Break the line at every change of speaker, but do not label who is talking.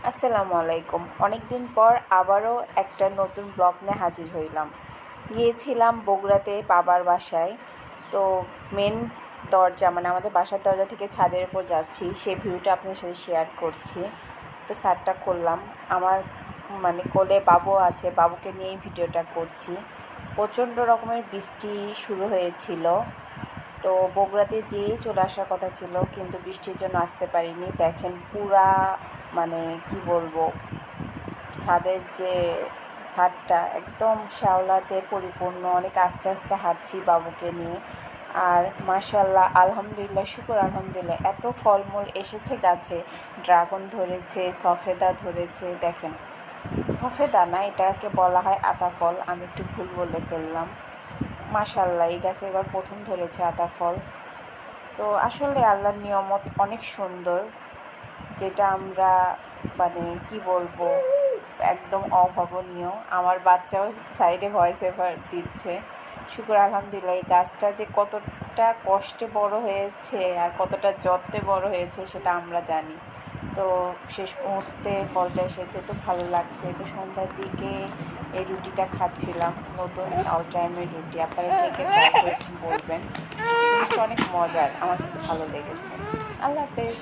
আসসালামু আলাইকুম। অনেক দিন পর আবারও একটা নতুন ব্লগ নিয়ে হাজির হইলাম। গিয়েছিলাম বগুড়াতে বাবার বাসায়। তো মেন দরজা মানে আমাদের বাসার দরজা থেকে ছাদের উপর যাচ্ছি, সেই ভিউটা আপনার সাথে শেয়ার করছি। তো ছাদটা করলাম, আমার মানে কোলে বাবু আছে, বাবুকে নিয়েই ভিডিওটা করছি। প্রচণ্ড রকমের বৃষ্টি শুরু হয়েছিল। তো বগুড়াতে যেয়েই চলে আসার কথা ছিল, কিন্তু বৃষ্টির জন্য আসতে পারিনি। দেখেন পুরা মানে কি বলবো, ছাদের যে ছাদটা একদম শ্যাওলাতে পরিপূর্ণ। অনেক আস্তে আস্তে হাঁটছি বাবুকে নিয়ে। আর মাশাল্লাহ, আলহামদুলিল্লাহ, শুকর আলহামদুলিল্লাহ, এত ফলমূল এসেছে গাছে। ড্রাগন ধরেছে, সফেদা ধরেছে। দেখেন, সফেদা না, এটাকে বলা হয় আতা ফল, আমি একটু ভুল বলে ফেললাম। মাশাল্লাহ, এই গাছে এবার প্রথম ধরেছে আতা ফল। তো আসলে আল্লাহর নিয়ামত অনেক সুন্দর, যেটা আমরা মানে কি বলবো, একদম অভাবনীয়। আমার বাচ্চাও সাইডে ভয়েস ওভার দিচ্ছে। শুকর আলহামদুলিল্লাহ, এই গাছটা যে কতটা কষ্টে বড় হয়েছে আর কতটা যত্নে বড় হয়েছে সেটা আমরা জানি। তো শেষ মুহূর্তে ফলটা এসেছে, তো ভালো লাগছে। তো সন্ধ্যার দিকে এই রুটিটা খাচ্ছিলাম, নতুন অল টাইমের রুটি। আপনারা কে কে ট্রাই করেছেন বলবেন। জিনিসটা অনেক মজার, আমার কাছে ভালো লেগেছে। আল্লাহ হাফেজ।